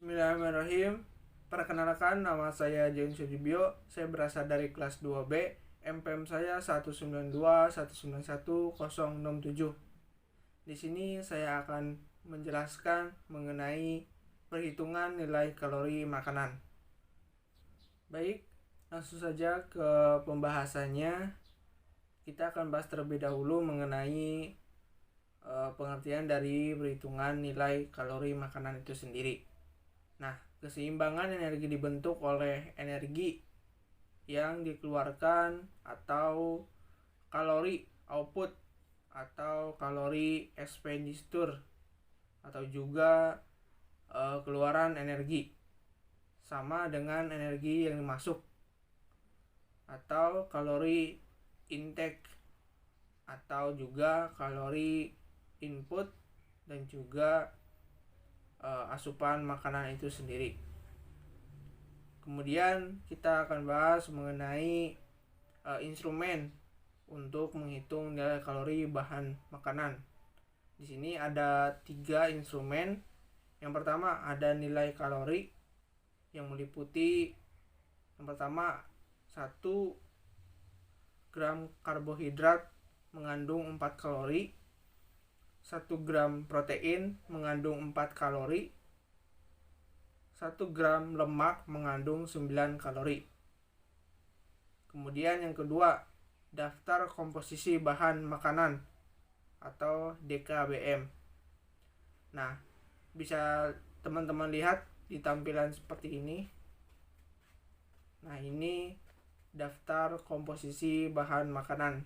Bismillahirrahmanirrahim. Perkenalkan, nama saya Jen Sudibyo. Saya berasal dari kelas 2B. MPM saya 192191067. Di sini saya akan menjelaskan mengenai perhitungan nilai kalori makanan. Baik, langsung saja ke pembahasannya. Kita akan bahas terlebih dahulu mengenai pengertian dari perhitungan nilai kalori makanan itu sendiri. Nah, keseimbangan energi dibentuk oleh energi yang dikeluarkan atau kalori output atau kalori expenditure atau juga keluaran energi sama dengan energi yang masuk atau kalori intake atau juga kalori input dan juga asupan makanan itu sendiri. Kemudian kita akan bahas mengenai instrumen untuk menghitung nilai kalori bahan makanan. Di sini ada 3 instrumen. Yang pertama ada nilai kalori yang meliputi yang pertama 1 gram karbohidrat mengandung 4 kalori, 1 gram protein mengandung 4 kalori, 1 gram lemak mengandung 9 kalori. Kemudian yang kedua, daftar komposisi bahan makanan atau DKBM. Nah, bisa teman-teman lihat di tampilan seperti ini. Nah, ini daftar komposisi bahan makanan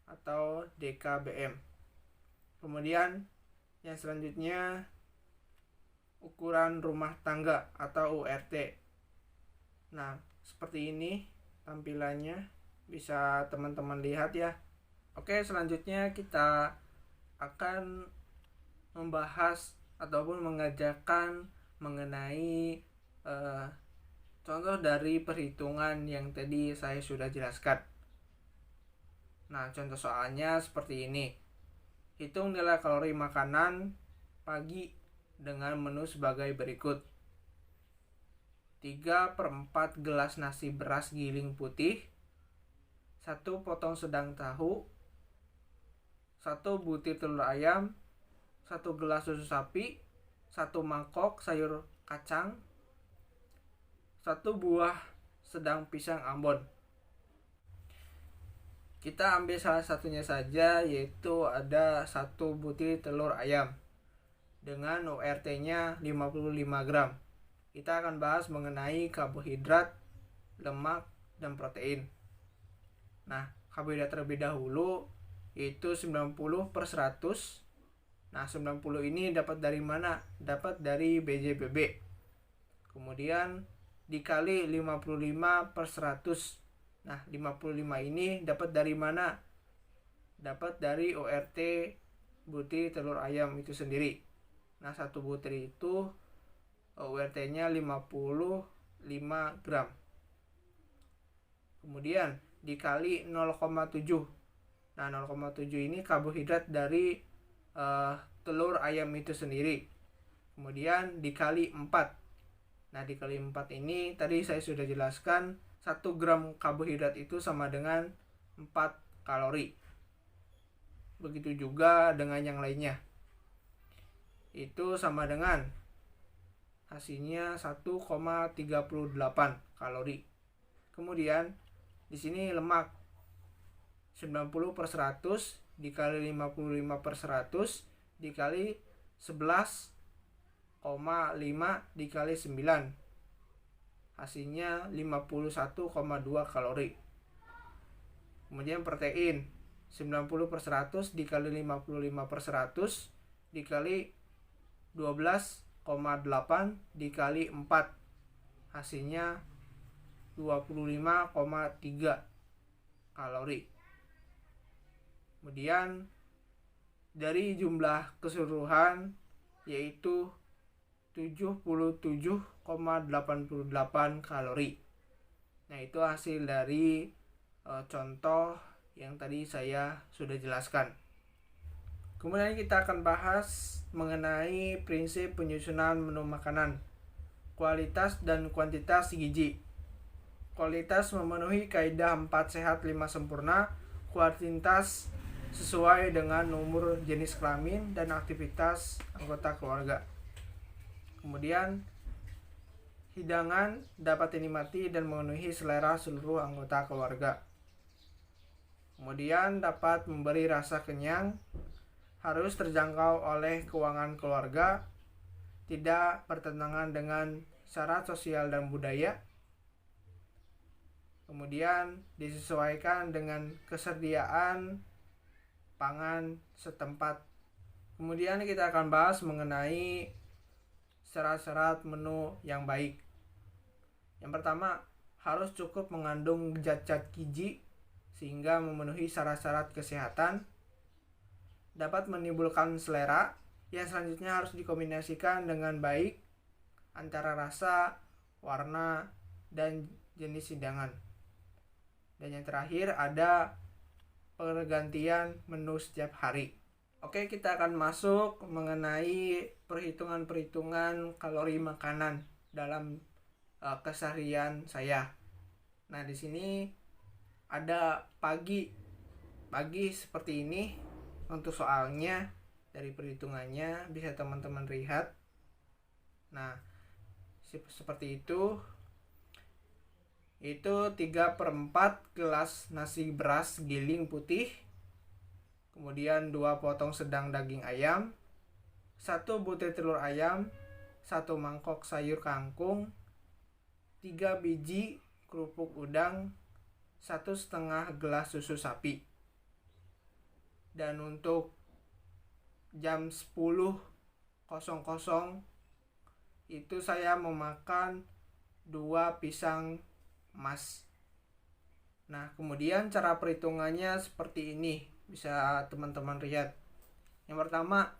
atau DKBM. Kemudian yang selanjutnya ukuran rumah tangga atau URT. Nah, seperti ini tampilannya, bisa teman-teman lihat ya. Oke, selanjutnya kita akan membahas ataupun mengajarkan mengenai contoh dari perhitungan yang tadi saya sudah jelaskan. Nah, contoh soalnya seperti ini. Hitung nilai kalori makanan pagi dengan menu sebagai berikut. 3/4 gelas nasi beras giling putih, 1 potong sedang tahu, 1 butir telur ayam, 1 gelas susu sapi, 1 mangkok sayur kacang, 1 buah sedang pisang Ambon. Kita ambil salah satunya saja, yaitu ada 1 butir telur ayam dengan URT-nya 55 gram. Kita akan bahas mengenai karbohidrat, lemak, dan protein. Nah, karbohidrat terlebih dahulu yaitu 90/100. Nah, 90 ini dapat dari mana? Dapat dari BJBB. Kemudian dikali 55/100. Nah, 55 ini dapat dari mana? Dapat dari URT butir telur ayam itu sendiri. Nah, 1 butir itu URT-nya 55 gram. Kemudian dikali 0,7. Nah, 0,7 ini karbohidrat dari telur ayam itu sendiri. Kemudian dikali 4. Nah, dikali 4 ini tadi saya sudah jelaskan 1 gram karbohidrat itu sama dengan 4 kalori. Begitu juga dengan yang lainnya. Itu sama dengan hasilnya 1,38 kalori. Kemudian di sini lemak 90/100 dikali 55/100 dikali 11,5 dikali 9. Hasilnya 51,2 kalori. Kemudian protein 90/100 dikali 55/100 dikali 12,8 dikali 4. Hasilnya 25,3 kalori. Kemudian dari jumlah keseluruhan yaitu 77,88 kalori. Nah, itu hasil dari contoh yang tadi saya sudah jelaskan. Kemudian kita akan bahas mengenai prinsip penyusunan menu makanan. Kualitas dan kuantitas gizi. Kualitas memenuhi kaidah 4 sehat 5 sempurna. Kuantitas sesuai dengan umur, jenis kelamin, dan aktivitas anggota keluarga. Kemudian hidangan dapat dinikmati dan memenuhi selera seluruh anggota keluarga. Kemudian dapat memberi rasa kenyang, harus terjangkau oleh keuangan keluarga, tidak bertentangan dengan syarat sosial dan budaya. Kemudian disesuaikan dengan kesediaan pangan setempat. Kemudian kita akan bahas mengenai syarat-syarat menu yang baik. Yang pertama, harus cukup mengandung zat-zat gizi sehingga memenuhi syarat-syarat kesehatan, dapat menimbulkan selera. Yang selanjutnya harus dikombinasikan dengan baik antara rasa, warna, dan jenis hidangan. Dan yang terakhir ada pergantian menu setiap hari. Oke, kita akan masuk mengenai perhitungan kalori makanan dalam keseharian saya. Nah, di sini ada pagi seperti ini. Untuk soalnya dari perhitungannya bisa teman-teman lihat. Nah, seperti itu 3/4 gelas nasi beras giling putih, kemudian 2 potong sedang daging ayam, 1 butir telur ayam, 1 mangkok sayur kangkung, 3 biji kerupuk udang, 1,5 gelas susu sapi. Dan untuk jam 10.00 itu saya memakan 2 pisang emas. Nah, kemudian cara perhitungannya seperti ini, bisa teman-teman lihat. Yang pertama,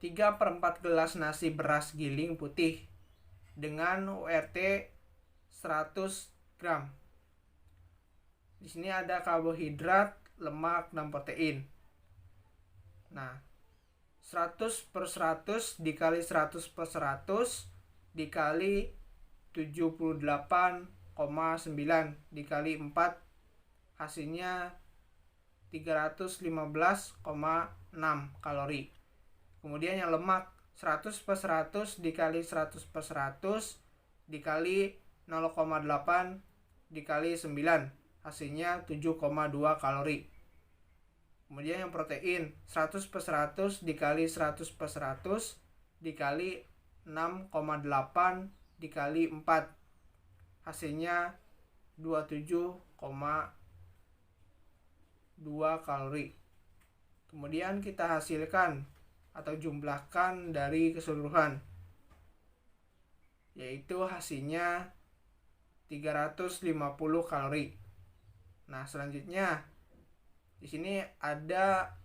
3/4 gelas nasi beras giling putih dengan URT 100 gram. Di sini ada karbohidrat, lemak, dan protein. Nah, 100/100 dikali 100/100 dikali 78,9 dikali 4 hasilnya 315,6 kalori. Kemudian yang lemak 100/100 dikali 100/100 dikali 0,8 dikali 9 hasilnya 7,2 kalori. Kemudian yang protein 100/100 dikali 100/100 dikali 6,8 dikali 4 hasilnya 27,2 kalori. Kemudian kita hasilkan atau jumlahkan dari keseluruhan, yaitu hasilnya 350 kalori. Nah, selanjutnya di sini ada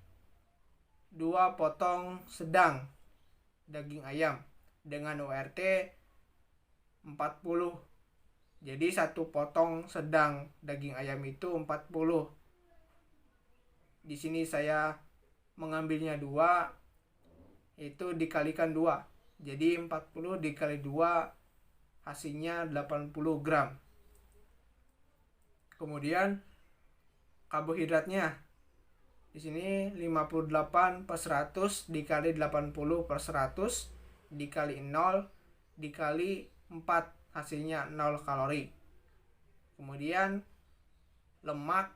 2 potong sedang daging ayam dengan URT 40. Jadi 1 potong sedang daging ayam itu 40. Di sini saya mengambilnya 2, itu dikalikan 2. Jadi 40 dikali 2 hasilnya 80 gram. Kemudian karbohidratnya di sini 58/100 dikali 80/100 dikali 0 dikali 4 hasilnya 0 kalori. Kemudian lemak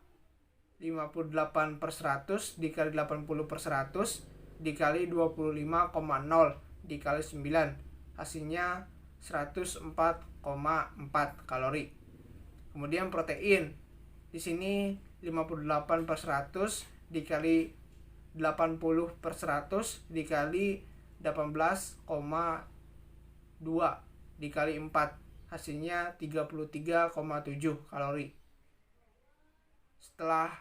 58/100 dikali 80/100 dikali 25,0 dikali 9 hasilnya 104,4 kalori. Kemudian protein di sini 58/100 dikali 80/100 dikali 18,2 dikali 4 hasilnya 33,7 kalori. Setelah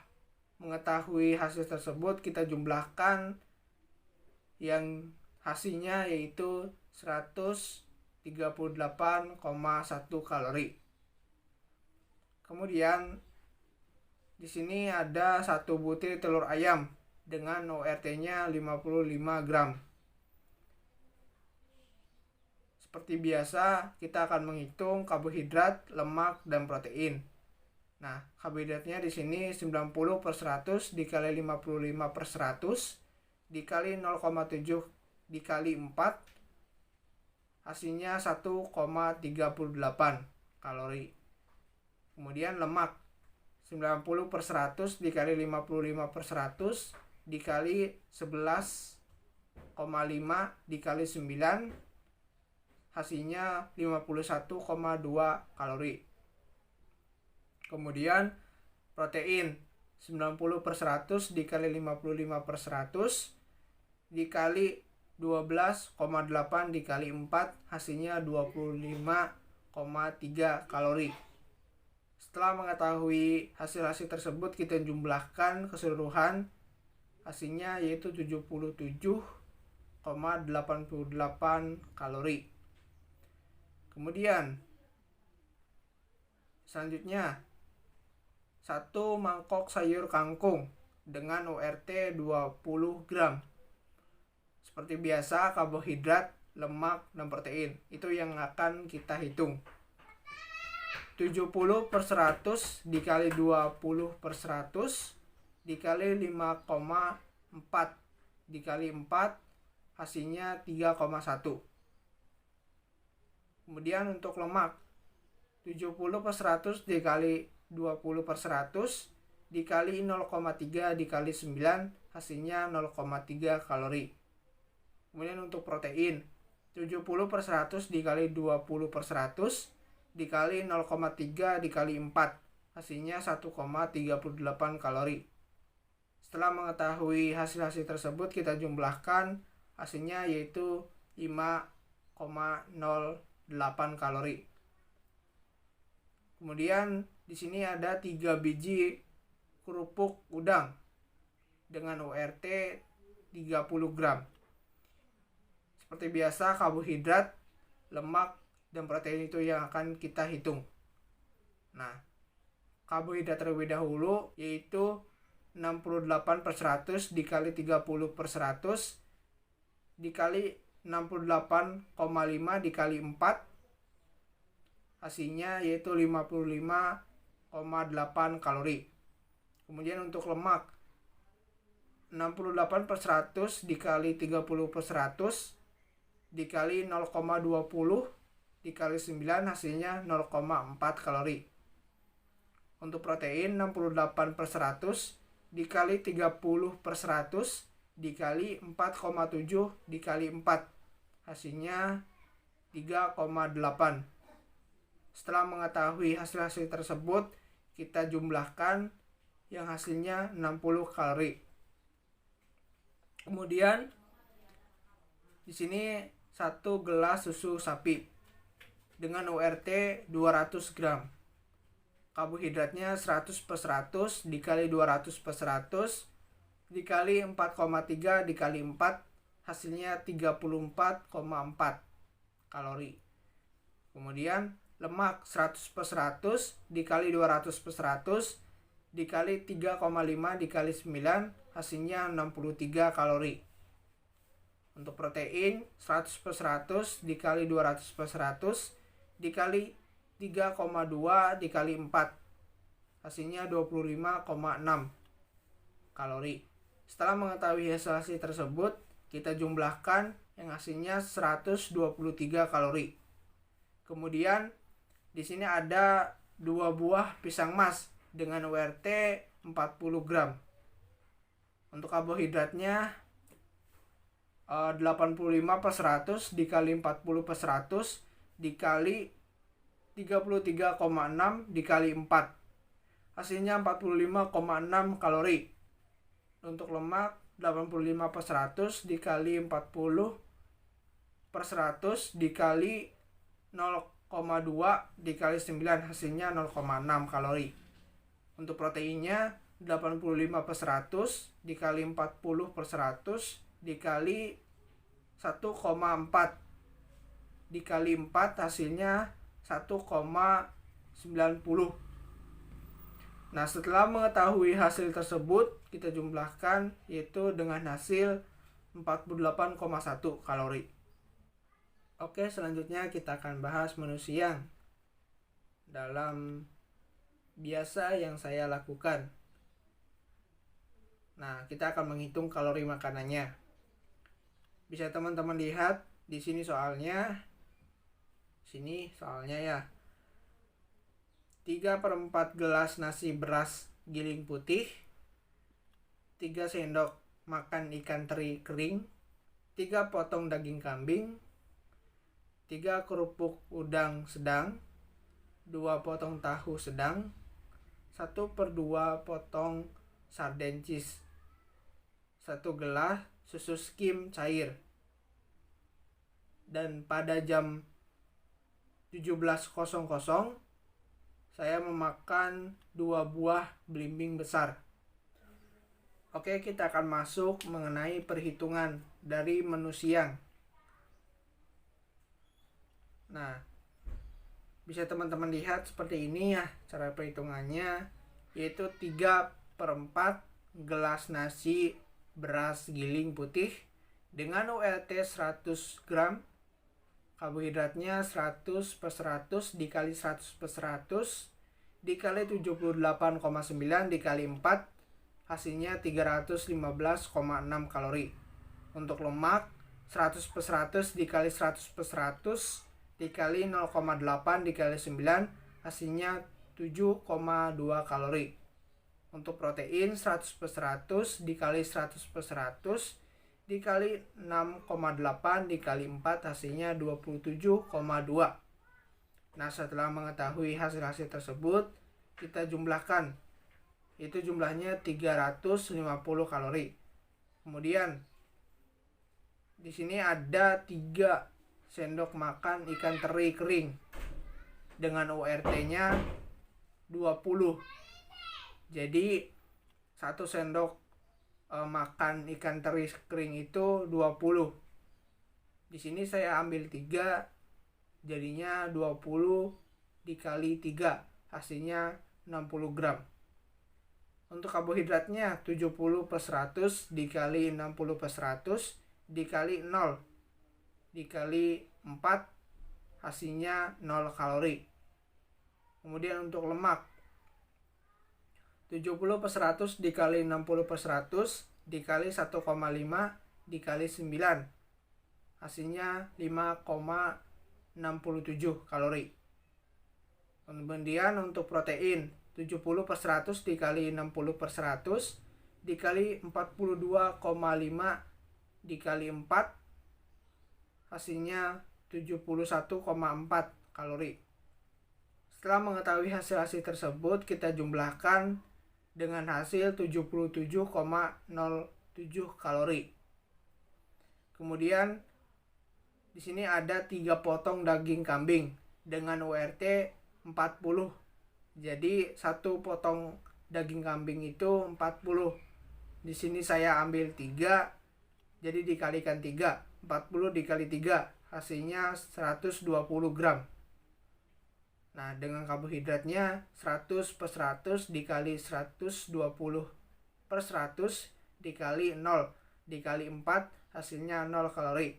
mengetahui hasil tersebut, kita jumlahkan yang hasilnya yaitu 138,1 kalori. Kemudian di sini ada 1 butir telur ayam dengan URT-nya 55 gram. Seperti biasa, kita akan menghitung karbohidrat, lemak, dan protein. Nah, karbohidratnya di sini 90/100 dikali 55/100 dikali 0,7 dikali 4, hasilnya 1,38 kalori. Kemudian lemak 90/100 dikali 55/100 dikali 11,5 dikali 9, hasilnya 51,2 kalori. Kemudian protein 90/100 dikali 55/100 dikali 12,8 dikali 4, hasilnya 25,3 kalori. Setelah mengetahui hasil-hasil tersebut, kita jumlahkan keseluruhan, hasilnya yaitu 77,88 kalori. Kemudian selanjutnya 1 mangkok sayur kangkung dengan URT 20 gram. Seperti biasa, karbohidrat, lemak, dan protein itu yang akan kita hitung. 70/100 dikali 20/100 dikali 5,4 dikali 4, hasilnya 3,1. Kemudian untuk lemak 70/100 dikali 20/100 dikali 0,3 dikali 9, hasilnya 0,3 kalori. Kemudian untuk protein 70/100 dikali 20/100 dikali 0,3 dikali 4, hasilnya 1,38 kalori. Setelah mengetahui hasil-hasil tersebut, kita jumlahkan, hasilnya yaitu 5,08 kalori. Kemudian di sini ada 3 biji kerupuk udang dengan URT 30 gram. Seperti biasa, karbohidrat, lemak, dan protein itu yang akan kita hitung. Nah, karbohidrat terlebih dahulu yaitu 68/100 dikali 30/100 dikali 68,5 dikali 4, hasilnya yaitu 55,8 kalori. Kemudian untuk lemak 68/100 dikali 30/100 dikali 0,20 dikali 9, hasilnya 0,4 kalori. Untuk protein 68/100 dikali 30/100 dikali 4,7 dikali 4, hasilnya 3,8. Setelah mengetahui hasil-hasil tersebut, kita jumlahkan, yang hasilnya 60 kalori. Kemudian di sini 1 gelas susu sapi dengan URT 200 gram. Karbohidratnya 100/100 dikali 200/100 dikali 4,3 dikali 4, hasilnya 34,4 kalori. Kemudian lemak 100/100 dikali 200/100 dikali 3,5 dikali 9, hasilnya 63 kalori. Untuk protein 100/100 dikali 200/100 dikali 3,2 dikali 4, hasilnya 25,6 kalori. Setelah mengetahui hasil tersebut, kita jumlahkan, yang hasilnya 123 kalori. Kemudian di sini ada 2 buah pisang mas dengan URT 40 gram. Untuk karbohidratnya 85/100 dikali 40/100 dikali 33,6 dikali 4, hasilnya 45,6 kalori. Untuk lemak 85/100 dikali 40/100 dikali 0,2 dikali 9, hasilnya 0,6 kalori. Untuk proteinnya 85/100 dikali 40/100 dikali 1,4 dikali 4, hasilnya 1,90. Nah, setelah mengetahui hasil tersebut, kita jumlahkan, yaitu dengan hasil 48,1 kalori. Oke, selanjutnya kita akan bahas menu siang dalam biasa yang saya lakukan. Nah, kita akan menghitung kalori makanannya. Bisa teman-teman lihat di sini soalnya. Sini soalnya ya. 3/4 gelas nasi beras giling putih, 3 sendok makan ikan teri kering, 3 potong daging kambing, 3 kerupuk udang sedang, 2 potong tahu sedang, 1/2 potong sarden cheese, 1 gelas susu skim cair. Dan pada jam 17.00 saya memakan 2 buah belimbing besar. Oke, kita akan masuk mengenai perhitungan dari menu siang. Nah, bisa teman-teman lihat seperti ini ya cara perhitungannya, yaitu 3/4 gelas nasi beras giling putih dengan ULT 100 gram, karbohidratnya 100/100 dikali 100/100 dikali 78,9 dikali 4, hasilnya 315,6 kalori. Untuk lemak 100/100 dikali 100/100 dikali 0,8 dikali 9, hasilnya 7,2 kalori. Untuk protein 100/100 dikali 100/100 dikali 6,8 dikali 4, hasilnya 27,2. Nah, setelah mengetahui hasil-hasil tersebut, kita jumlahkan. Itu jumlahnya 350 kalori. Kemudian di sini ada 3 sendok makan ikan teri kering dengan URT-nya 20. Jadi 1 sendok makan ikan teri kering itu 20. Di sini saya ambil 3, jadinya 20 dikali 3, hasilnya 60 gram. Untuk karbohidratnya 70/100 dikali 60/100 dikali 0 dikali 4, hasilnya 0 kalori. Kemudian untuk lemak 70/100 dikali 60/100 dikali 1,5 dikali 9, hasilnya 5,67 kalori. Kemudian untuk protein 70/100 dikali 60/100 dikali 42,5 dikali 4, hasilnya 71,4 kalori. Setelah mengetahui hasil-hasil tersebut, kita jumlahkan dengan hasil 77,07 kalori. Kemudian di sini ada 3 potong daging kambing dengan URT 40. Jadi 1 potong daging kambing itu 40. Di sini saya ambil 3, jadi dikalikan 3. 40 dikali 3, hasilnya 120 gram. Nah, dengan karbohidratnya 100/100 dikali 120/100 dikali 0 dikali 4, hasilnya 0 kalori.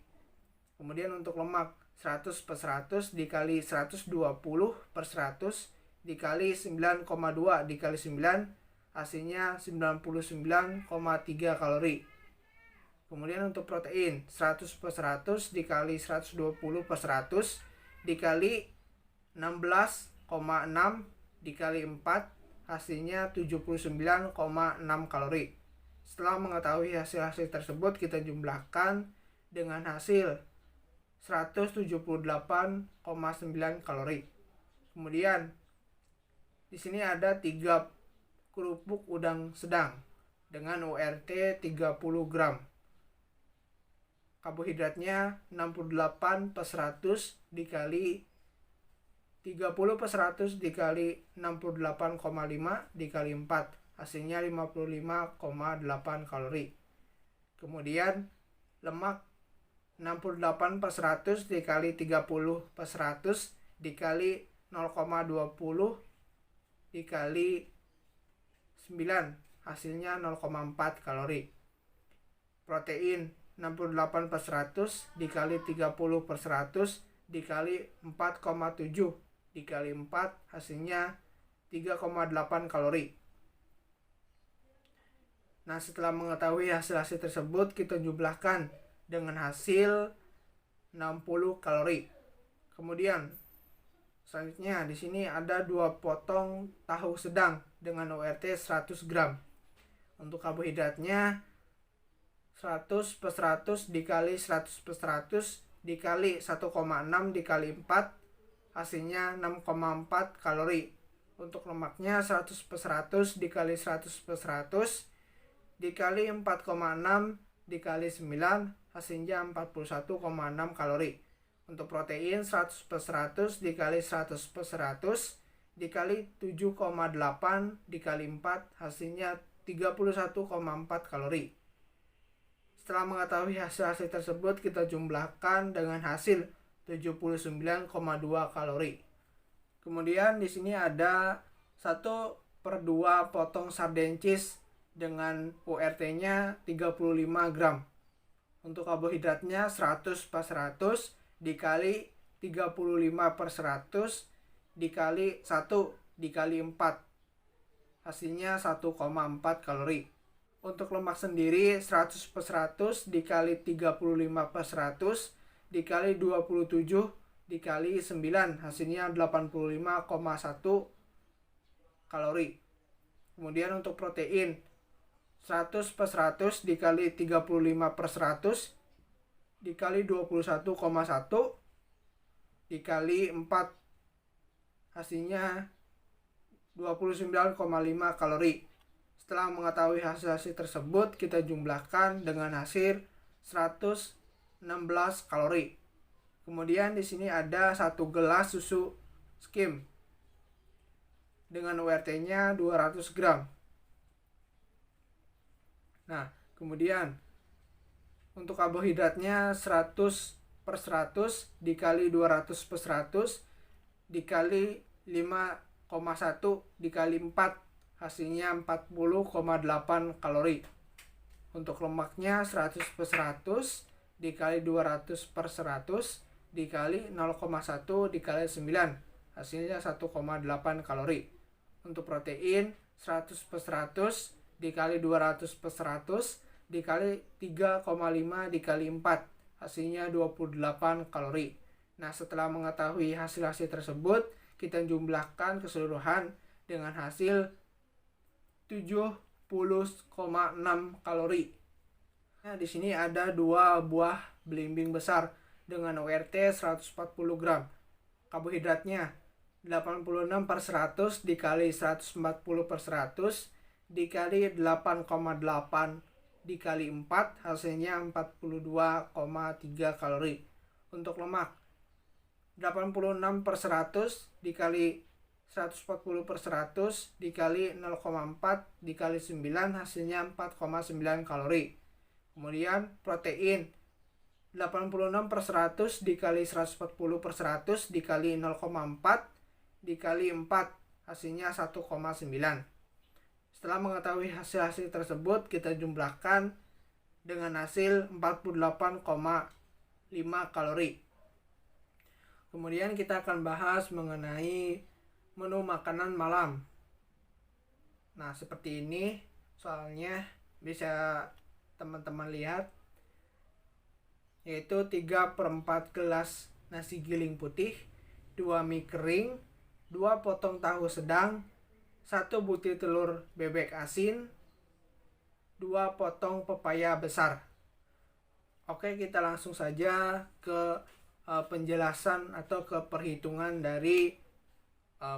Kemudian untuk lemak 100/100 dikali 120/100 dikali 9,2 dikali 9, hasilnya 99,3 kalori. Kemudian untuk protein 100/100 dikali 120/100 dikali 16,6 dikali 4, hasilnya 79,6 kalori. Setelah mengetahui hasil-hasil tersebut, kita jumlahkan dengan hasil 178,9 kalori. Kemudian di sini ada 3 kerupuk udang sedang dengan URT 30 gram. Karbohidratnya 68/100 dikali 30/100 dikali 68,5 dikali 4, hasilnya 55,8 kalori. Kemudian lemak 68/100 dikali 30/100 dikali 0,20 dikali 9, hasilnya 0,4 kalori. Protein 68 per 100 dikali 30 per 100 dikali 4,7 dikali 4 hasilnya 3,8 kalori. Nah, setelah mengetahui hasil-hasil tersebut, kita jumlahkan dengan hasil 60 kalori. Kemudian selanjutnya di sini ada 2 potong tahu sedang dengan URT 100 gram. Untuk karbohidratnya 100 per 100 dikali 100 per 100 dikali 1,6 dikali 4 hasilnya 6,4 kalori. Untuk lemaknya 100 per 100 dikali 100 per 100 dikali 4,6 dikali 9 hasilnya 41,6 kalori. Untuk protein 100 per 100 dikali 100 per 100 dikali 7,8 dikali 4 hasilnya 31,4 kalori. Setelah mengetahui hasil-hasil tersebut, kita jumlahkan dengan hasil 79,2 kalori. Kemudian di sini ada 1/2 potong sarden cheese dengan URT-nya 35 gram. Untuk karbohidratnya 100 per 100 dikali 35 per 100 dikali 1 dikali 4 hasilnya 1,4 kalori. Untuk lemak sendiri 100 per 100 dikali 35 per 100 dikali 27 dikali 9 hasilnya 85,1 kalori. Kemudian untuk protein 100 per 100 dikali 35 per 100 dikali 21,1 dikali 4 hasilnya 29,5 kalori. Setelah mengetahui hasil-hasil tersebut, kita jumlahkan dengan hasil 116 kalori. Kemudian di sini ada 1 gelas susu skim dengan URT-nya 200 gram. Nah, kemudian untuk karbohidratnya 100 per 100 dikali 200 per 100 dikali 5,1 dikali 4 hasilnya 40,8 kalori. Untuk lemaknya 100 per 100 dikali 200 per 100 dikali 0,1 dikali 9 hasilnya 1,8 kalori. Untuk protein 100 per 100 dikali 200 per 100 dikali 3,5 dikali 4 hasilnya 28 kalori. Nah, setelah mengetahui hasil-hasil tersebut, kita jumlahkan keseluruhan dengan hasil 70,6 kalori. Nah, di sini ada 2 buah belimbing besar dengan URT 140 gram. Karbohidratnya 86 per 100 dikali 140 per 100 dikali 8,8 dikali 4 hasilnya 42,3 kalori. Untuk lemak 86 per 100 dikali 140 per 100 dikali 0,4 dikali 9 hasilnya 4,9 kalori. Kemudian protein 86 per 100 dikali 140 per 100 dikali 0,4 dikali 4 hasilnya 1,9. Setelah mengetahui hasil-hasil tersebut, kita jumlahkan dengan hasil 48,5 kalori. Kemudian kita akan bahas mengenai menu makanan malam. Nah, seperti ini soalnya bisa teman-teman lihat, yaitu 3/4 gelas nasi giling putih, 2 mie kering, 2 potong tahu sedang, 1 butir telur bebek asin, 2 potong pepaya besar. Oke, kita langsung saja ke penjelasan atau ke perhitungan dari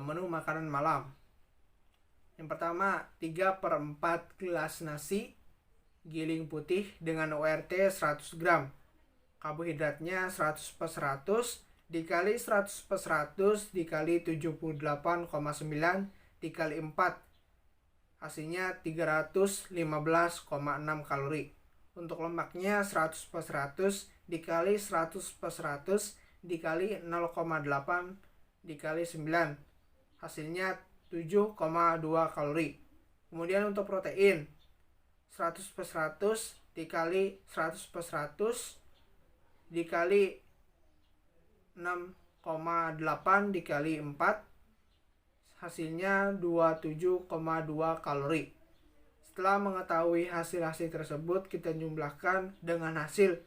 menu makanan malam. Yang pertama, 3/4 gelas nasi giling putih dengan URT 100 gram. Karbohidratnya 100 per 100 dikali 100 per 100 dikali 78,9 dikali 4 hasilnya 315,6 kalori. Untuk lemaknya 100 per 100 dikali 100 per 100 dikali 0,8 dikali 9 hasilnya 7,2 kalori. Kemudian untuk protein 100 per 100 dikali 100/100 dikali 6,8 dikali 4, hasilnya 27,2 kalori. Setelah mengetahui hasil-hasil tersebut, kita jumlahkan dengan hasil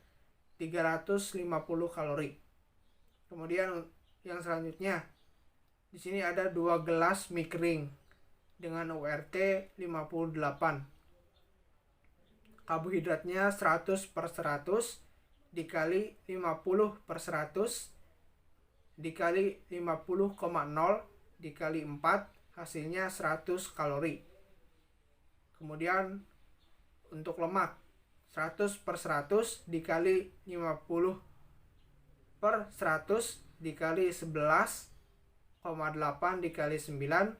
350 kalori. Kemudian yang selanjutnya, di sini ada 2 gelas mie kering dengan URT 58. Karbohidratnya 100/100 dikali 50/100 dikali 50,0 dikali 4, hasilnya 100 kalori. Kemudian untuk lemak 100/100 dikali 50/100 dikali 11,8 dikali 9,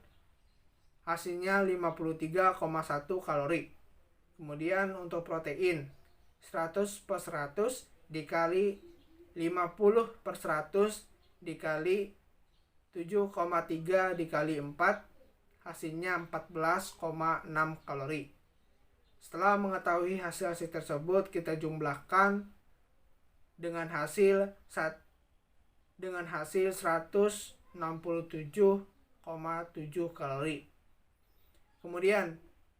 hasilnya 53,1 kalori. Kemudian untuk protein 100/100 dikali 50/100 dikali 7,3 dikali 4, hasilnya 14,6 kalori. Setelah mengetahui hasil-hasil tersebut, kita jumlahkan dengan hasil 167,7 kalori. Kemudian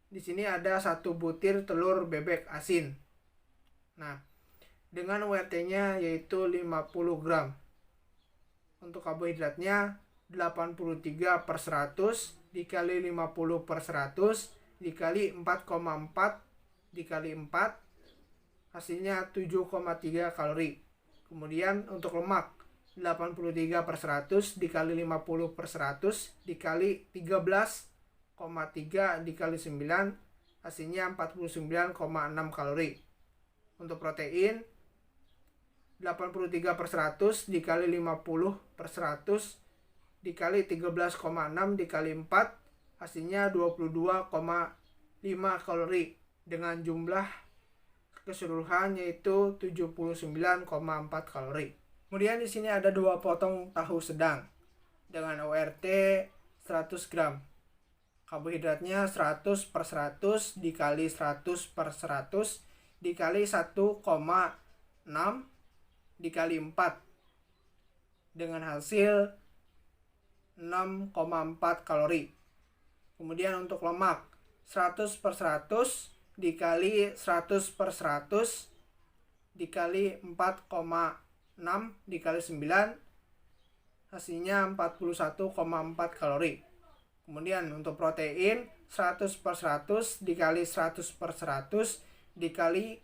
di sini ada 1 butir telur bebek asin. Nah, dengan URT-nya yaitu 50 gram. Untuk karbohidratnya 83/100 dikali 50/100 dikali 4,4 dikali 4, hasilnya 7,3 kalori. Kemudian untuk lemak 83/100 dikali 50/100 dikali 13,3 dikali 9, hasilnya 49,6 kalori. Untuk protein 83/100 dikali 50/100 dikali 13,6 dikali 4, hasilnya 22,5 kalori dengan jumlah keseluruhan yaitu 79,4 kalori. Kemudian di sini ada 2 potong tahu sedang dengan URT 100 gram. Karbohidratnya 100/100 dikali 100/100 dikali 1,6 dikali 4 dengan hasil 6,4 kalori. Kemudian untuk lemak 100/100 dikali 100/100 dikali 4,6 dikali 9, hasilnya 41,4 kalori. Kemudian untuk protein 100/100 dikali 100/100 dikali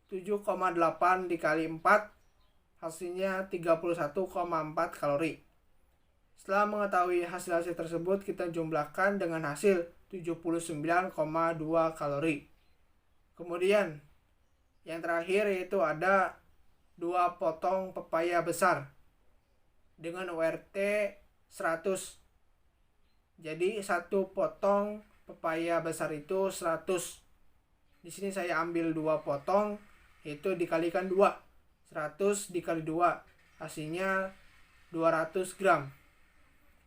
7,8 dikali 4, hasilnya 31,4 kalori. Setelah mengetahui hasil-hasil tersebut, kita jumlahkan dengan hasil 79,2 kalori. Kemudian yang terakhir yaitu ada 2 potong pepaya besar dengan URT 100. Jadi 1 potong pepaya besar itu 100. Di sini saya ambil 2 potong, yaitu dikalikan 2. 100 dikali 2, hasilnya 200 gram.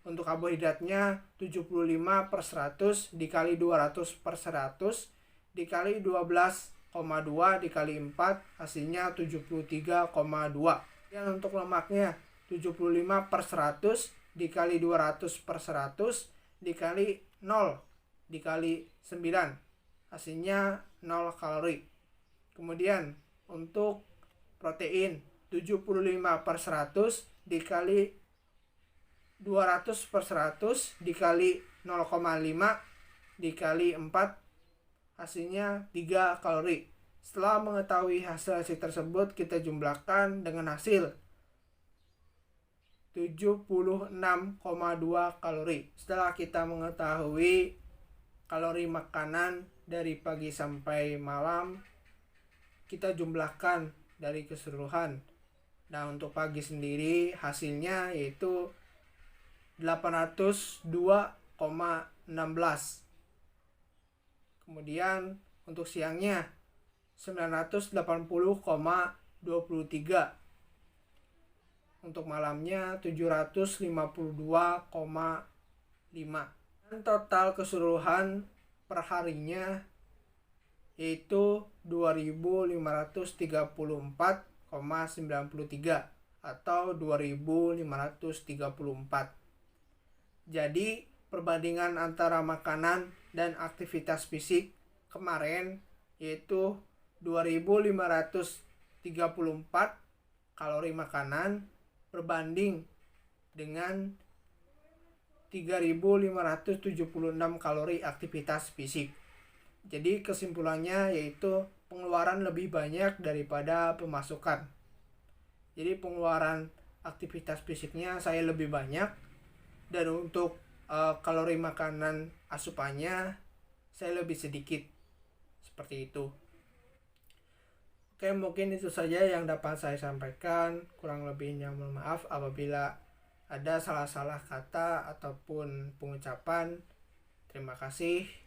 Untuk karbohidratnya 75/100 dikali 200/100 dikali 12,2 dikali 4, hasilnya 73,2. Dan untuk lemaknya 75/100 dikali 200/100 dikali 0 dikali 9, hasilnya 0 kalori. Kemudian untuk protein 75/100 dikali 200/100 dikali 0,5 dikali 4, hasilnya 3 kalori. Setelah mengetahui hasil-hasil tersebut, kita jumlahkan dengan hasil 76,2 kalori. Setelah kita mengetahui kalori makanan dari pagi sampai malam, kita jumlahkan dari keseluruhan. Nah, untuk pagi sendiri hasilnya yaitu 802,16. Kemudian untuk siangnya 980,23. Untuk malamnya 752,5. Dan total keseluruhan perharinya yaitu 2534,93 atau 2534. Jadi perbandingan antara makanan dan aktivitas fisik kemarin yaitu 2534 kalori makanan berbanding dengan 3576 kalori aktivitas fisik. Jadi kesimpulannya yaitu pengeluaran lebih banyak daripada pemasukan. Jadi pengeluaran aktivitas fisiknya saya lebih banyak, dan untuk kalori makanan asupannya saya lebih sedikit. Seperti itu. Oke, mungkin itu saja yang dapat saya sampaikan. Kurang lebihnya mohon maaf apabila ada salah-salah kata ataupun pengucapan. Terima kasih.